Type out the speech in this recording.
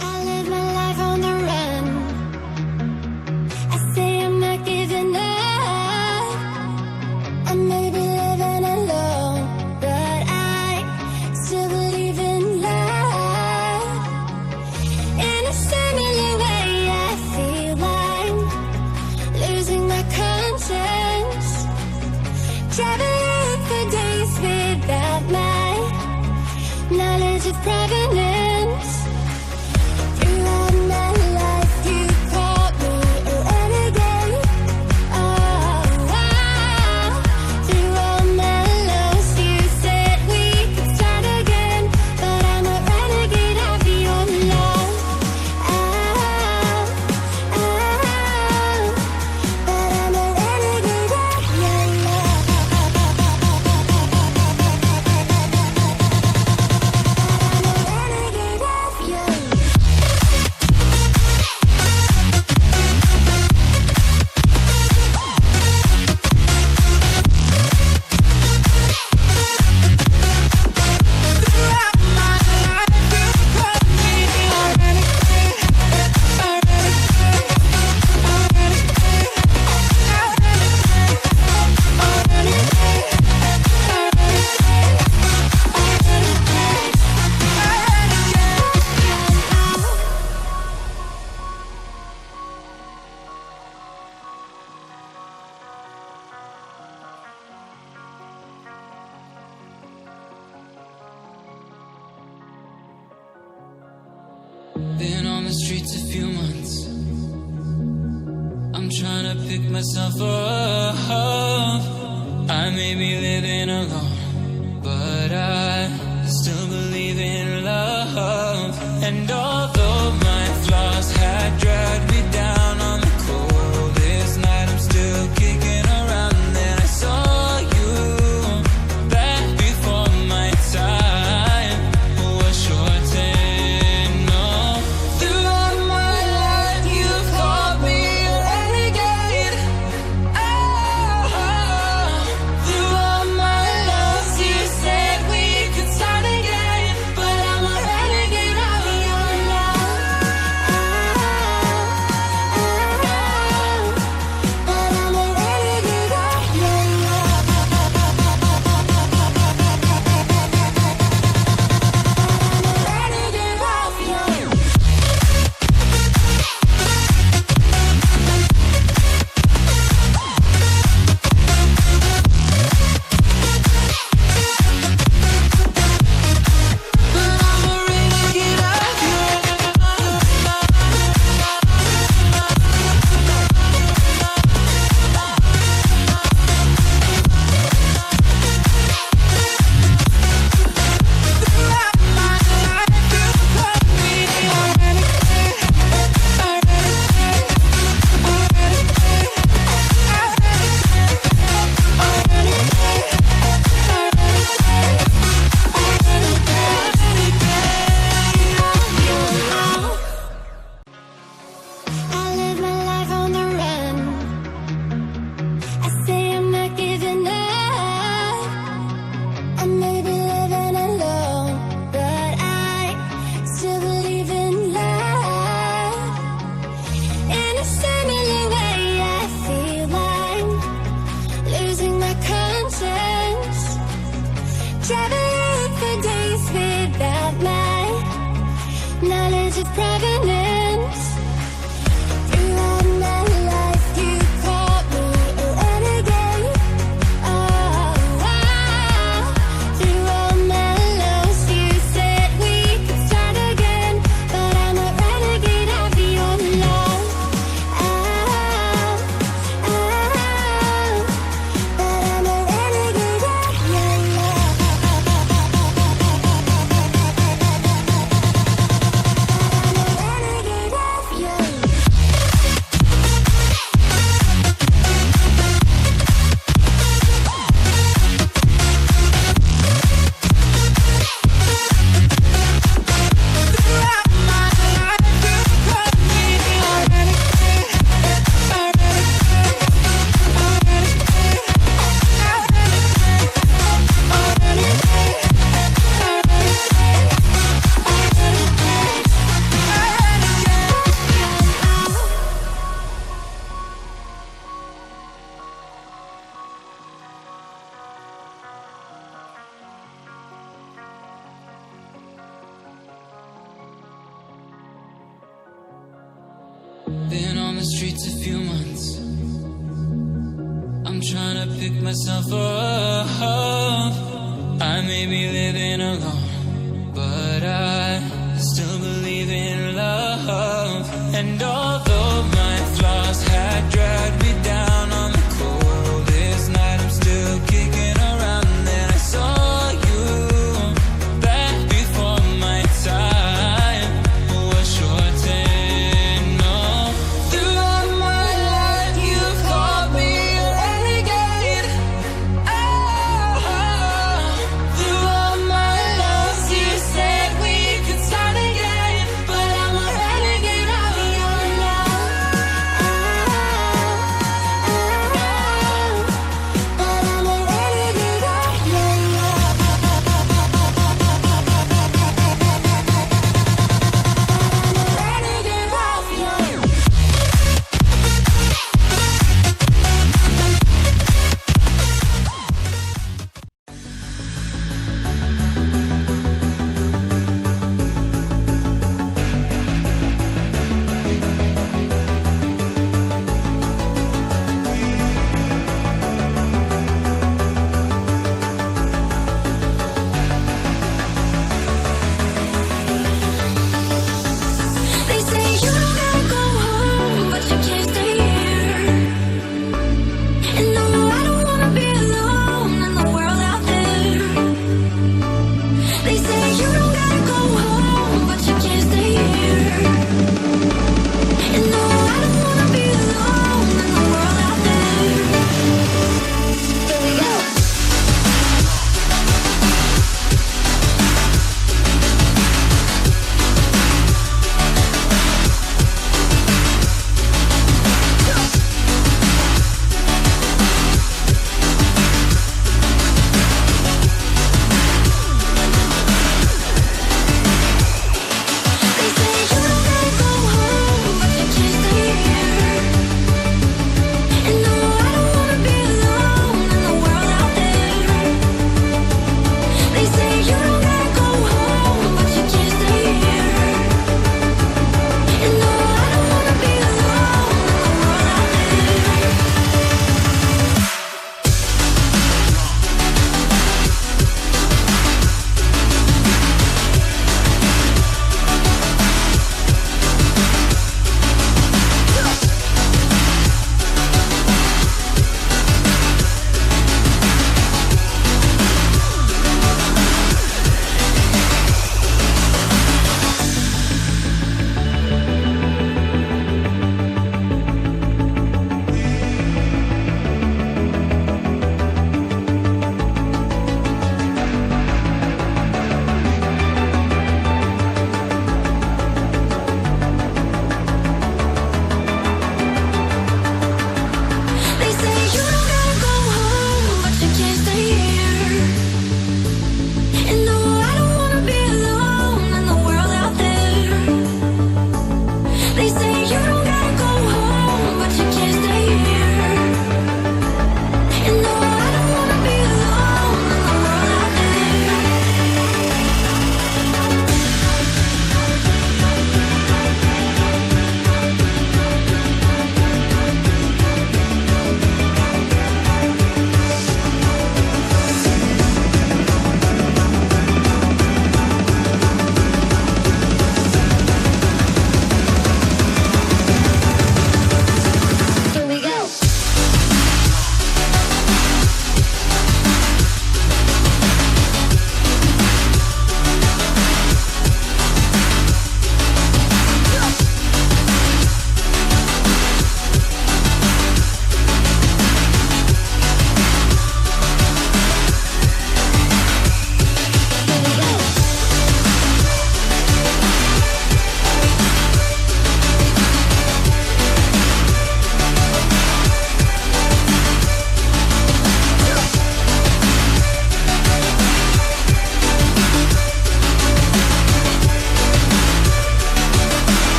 I live my life on the run. I say I'm not giving up. I may be living alone, but I still believe in love. In a similar way, I feel I'm losing my conscience. Traveling for days without my knowledge of provenance. Throughout my life, you called me a renegade. Oh, wow. Through all my lows, you said we could start again, but I'm a renegade of your love. But I'm a renegade of your love. Renegade of your love. Been on the streets a few months. I'm trying to pick myself up. I may be living alone, but I still believe in love. And although my flaws had dragged me down on the coldest night, I'm still kicking around. Then I saw you back before my time was shortened. No, throughout my life you've called me a renegade. Throughout my loves you said we could start again, but I'm a renegade of your love. But I'm a renegade of your love. Renegade of your love. I live my life on the run. I say I'm not giving up. I may be living alone, but I still believe in love. In a similar way, I feel I'm losing my conscience. Traveling for days without my knowledge of provenance. Throughout my life, you called me a renegade. Oh, wow. Through all my lows, you said we could start again, but I'm a renegade of your love. But I'm a renegade of your love. But I'm a Been on the streets a few months. I'm trying to pick myself up. I may be living alone, but I